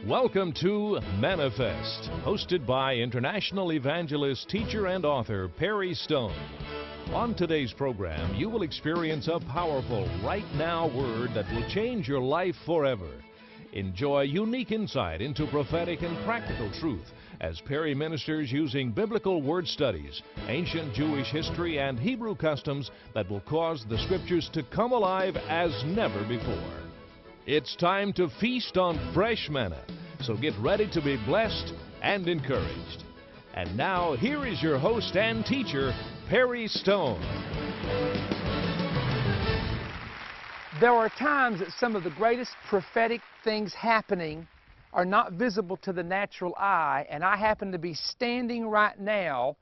Welcome to Manna-Fest, hosted by international evangelist, teacher, and author Pery Stone. On today's program, you will experience a powerful right now word that will change your life forever. Enjoy unique insight into prophetic and practical truth as Pery ministers using biblical word studies, ancient Jewish history, and Hebrew customs that will cause the Scriptures to come alive as never before. It's time to feast on fresh manna, so get ready to be blessed and encouraged. And now, here is your host and teacher, Pery Stone. There are times that some of the greatest prophetic things happening are not visible to the natural eye, and I happen to be standing right now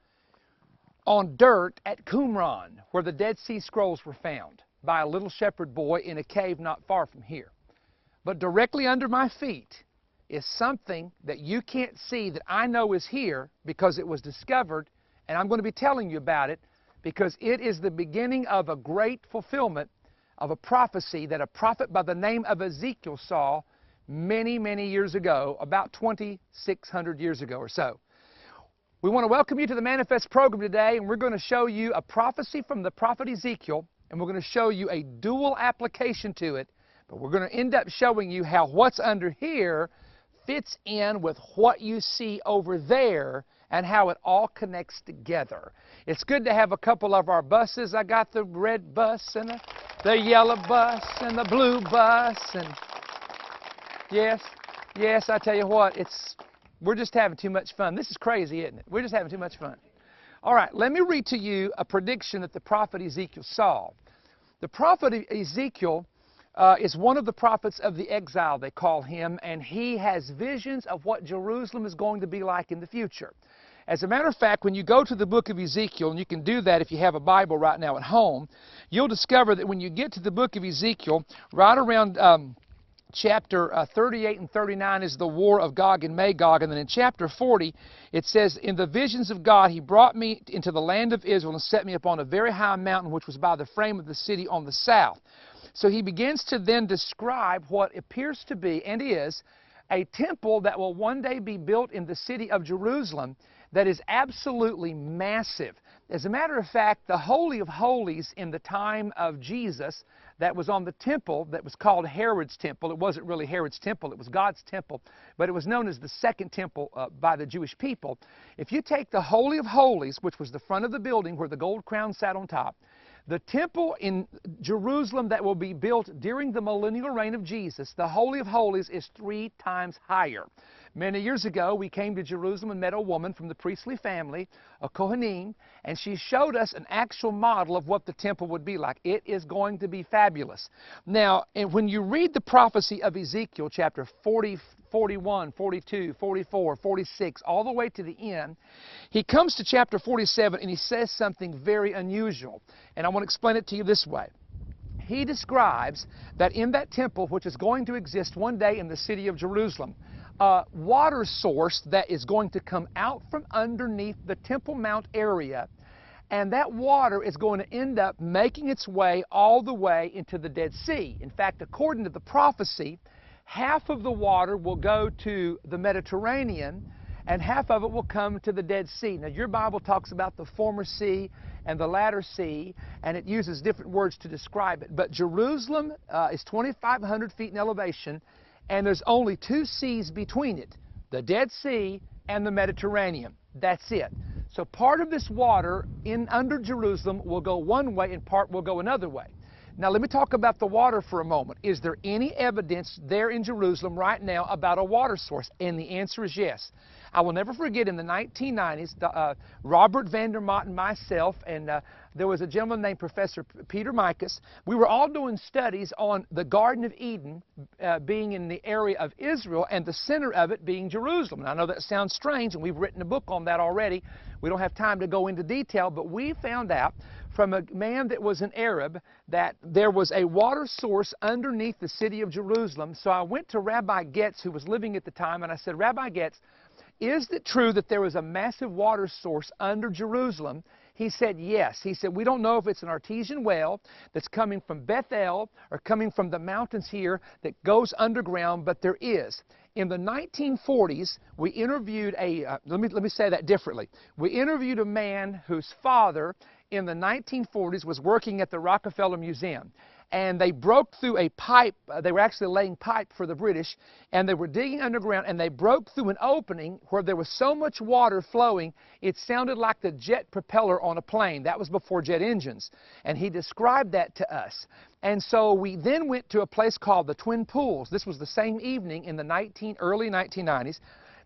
on dirt at Qumran, where the Dead Sea Scrolls were found by a little shepherd boy in a cave not far from here. But directly under my feet is something that you can't see that I know is here because it was discovered, and I'm going to be telling you about it because it is the beginning of a great fulfillment of a prophecy that a prophet by the name of Ezekiel saw many, many years ago, about 2,600 years ago or so. We want to welcome you to the Manna-Fest program today, and we're going to show you a prophecy from the prophet Ezekiel, and we're going to show you a dual application to it. But we're going to end up showing you how what's under here fits in with what you see over there and how it all connects together. It's good to have a couple of our buses. I got the red bus and the yellow bus and the blue bus. And yes, I tell you what, we're just having too much fun. This is crazy, isn't it? We're just having too much fun. All right, let me read to you a prediction that the prophet Ezekiel saw. The prophet Ezekiel is one of the prophets of the exile, they call him, and he has visions of what Jerusalem is going to be like in the future. As a matter of fact, when you go to the book of Ezekiel, and you can do that if you have a Bible right now at home, you'll discover that when you get to the book of Ezekiel, right around chapter 38 and 39 is the war of Gog and Magog, and then in chapter 40 it says, "In the visions of God he brought me into the land of Israel and set me upon a very high mountain which was by the frame of the city on the south." So he begins to then describe what appears to be, and is, a temple that will one day be built in the city of Jerusalem that is absolutely massive. As a matter of fact, the Holy of Holies in the time of Jesus that was on the temple that was called Herod's temple, it wasn't really Herod's temple, it was God's temple, but it was known as the second temple by the Jewish people. If you take the Holy of Holies, which was the front of the building where the gold crown sat on top, the temple in Jerusalem that will be built during the millennial reign of Jesus, the Holy of Holies, is 3 times higher. Many years ago, we came to Jerusalem and met a woman from the priestly family, a Kohanim, and she showed us an actual model of what the temple would be like. It is going to be fabulous. Now, and when you read the prophecy of Ezekiel, chapter 40, 41, 42, 44, 46, all the way to the end, he comes to chapter 47 and he says something very unusual. And I want to explain it to you this way. He describes that in that temple, which is going to exist one day in the city of Jerusalem, a water source that is going to come out from underneath the Temple Mount area, and that water is going to end up making its way all the way into the Dead Sea. In fact, according to the prophecy, half of the water will go to the Mediterranean, and half of it will come to the Dead Sea. Now, your Bible talks about the former sea and the latter sea, and it uses different words to describe it. But Jerusalem is 2,500 feet in elevation, and there's only 2 seas between it, the Dead Sea and the Mediterranean. That's it. So part of this water under Jerusalem will go one way and part will go another way. Now let me talk about the water for a moment. Is there any evidence there in Jerusalem right now about a water source? And the answer is yes. I will never forget in the 1990s, Robert Vandermott and myself, and there was a gentleman named Professor Peter Mikas. We were all doing studies on the Garden of Eden being in the area of Israel and the center of it being Jerusalem. And I know that sounds strange, and we've written a book on that already. We don't have time to go into detail, but we found out from a man that was an Arab that there was a water source underneath the city of Jerusalem. So I went to Rabbi Getz, who was living at the time, and I said, "Rabbi Getz, is it true that there was a massive water source under Jerusalem?" He said, yes. He said, we don't know if it's an artesian well that's coming from Bethel or coming from the mountains here that goes underground, but there is. In the 1940s, we interviewed let me say that differently. We interviewed a man whose father in the 1940s was working at the Rockefeller Museum. And they broke through a pipe. They were actually laying pipe for the British, and they were digging underground, and they broke through an opening where there was so much water flowing, it sounded like the jet propeller on a plane. That was before jet engines. And he described that to us. And so we then went to a place called the Twin Pools. This was the same evening in the early 1990s.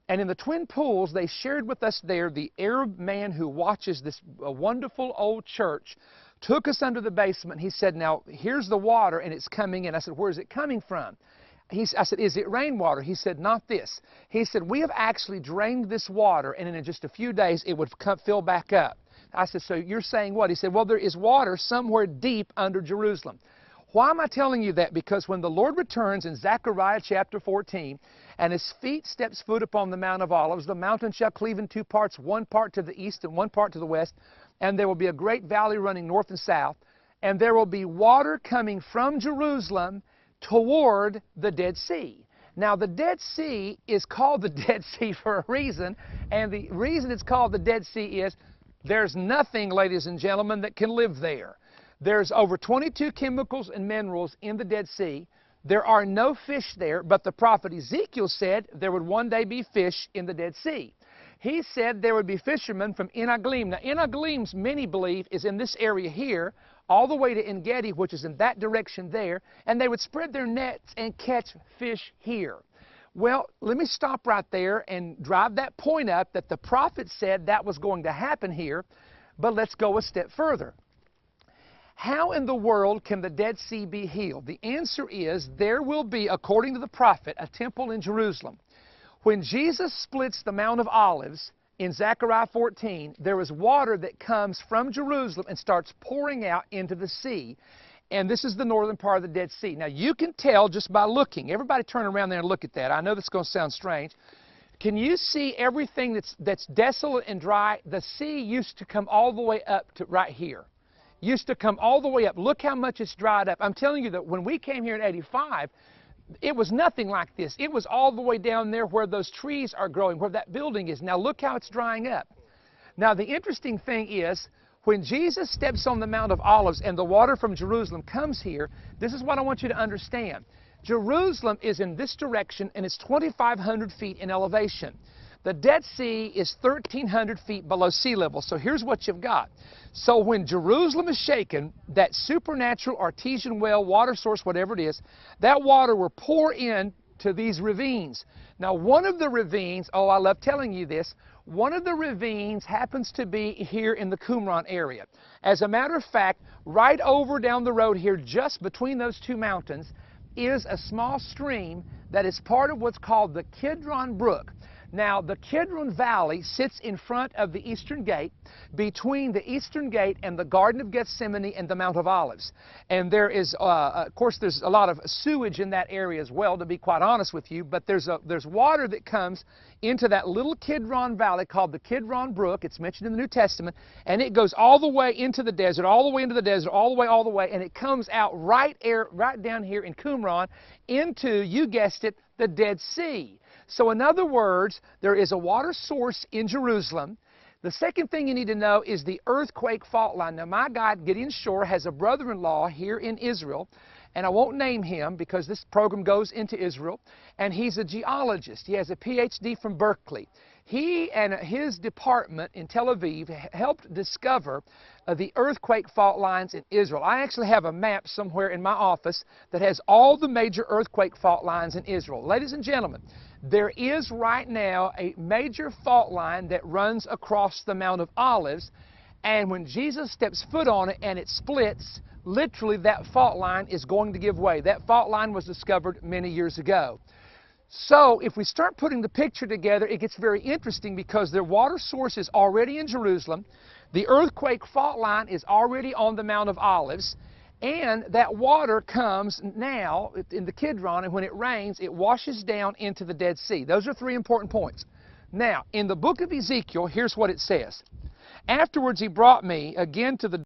And in the Twin Pools, they shared with us there the Arab man who watches this wonderful old church took us under the basement. He said, now, here's the water, and it's coming in. I said, where is it coming from? I said, is it rainwater? He said, not this. He said, we have actually drained this water, and in just a few days, it would fill back up. I said, so you're saying what? He said, well, there is water somewhere deep under Jerusalem. Why am I telling you that? Because when the Lord returns in Zechariah chapter 14, and his feet steps foot upon the Mount of Olives, the mountain shall cleave in two parts, one part to the east and one part to the west, and there will be a great valley running north and south, and there will be water coming from Jerusalem toward the Dead Sea. Now, the Dead Sea is called the Dead Sea for a reason, and the reason it's called the Dead Sea is there's nothing, ladies and gentlemen, that can live there. There's over 22 chemicals and minerals in the Dead Sea. There are no fish there, but the prophet Ezekiel said there would one day be fish in the Dead Sea. He said there would be fishermen from En-Eglaim. Now, En-Eglaim, many believe, is in this area here, all the way to En-Gedi, which is in that direction there, and they would spread their nets and catch fish here. Well, let me stop right there and drive that point up that the prophet said that was going to happen here, but let's go a step further. How in the world can the Dead Sea be healed? The answer is there will be, according to the prophet, a temple in Jerusalem. When Jesus splits the Mount of Olives in Zechariah 14, there is water that comes from Jerusalem and starts pouring out into the sea. And this is the northern part of the Dead Sea. Now, you can tell just by looking. Everybody turn around there and look at that. I know this is going to sound strange. Can you see everything that's desolate and dry? The sea used to come all the way up to right here. Used to come all the way up. Look how much it's dried up. I'm telling you that when we came here in '85, it was nothing like this. It was all the way down there where those trees are growing, where that building is. Now look how it's drying up. Now the interesting thing is, when Jesus steps on the Mount of Olives and the water from Jerusalem comes here, this is what I want you to understand. Jerusalem is in this direction, and it's 2,500 feet in elevation. The Dead Sea is 1,300 feet below sea level. So here's what you've got. So when Jerusalem is shaken, that supernatural artesian well, water source, whatever it is, that water will pour in to these ravines. Now, one of the ravines, oh, I love telling you this, one of the ravines happens to be here in the Qumran area. As a matter of fact, right over down the road here, just between those two mountains, is a small stream that is part of what's called the Qumran Brook. Now, the Qumran Valley sits in front of the Eastern Gate, between the Eastern Gate and the Garden of Gethsemane and the Mount of Olives. And there is, of course, there's a lot of sewage in that area as well, to be quite honest with you, but there's water that comes into that little Qumran Valley called the Qumran Brook. It's mentioned in the New Testament, and it goes all the way into the desert, all the way into the desert, all the way, and it comes out right down here in Qumran into, you guessed it, the Dead Sea. So in other words, there is a water source in Jerusalem. The second thing you need to know is the earthquake fault line. Now, my guy, Gideon Shore, has a brother-in-law here in Israel, and I won't name him because this program goes into Israel, and he's a geologist. He has a PhD from Berkeley. He and his department in Tel Aviv helped discover the earthquake fault lines in Israel. I actually have a map somewhere in my office that has all the major earthquake fault lines in Israel. Ladies and gentlemen, there is right now a major fault line that runs across the Mount of Olives, and when Jesus steps foot on it and it splits, literally that fault line is going to give way. That fault line was discovered many years ago. So if we start putting the picture together, it gets very interesting because their water source is already in Jerusalem. The earthquake fault line is already on the Mount of Olives. And that water comes now in the Qumran, and when it rains, it washes down into the Dead Sea. Those are three important points. Now, in the book of Ezekiel, here's what it says. Afterwards he brought me again to the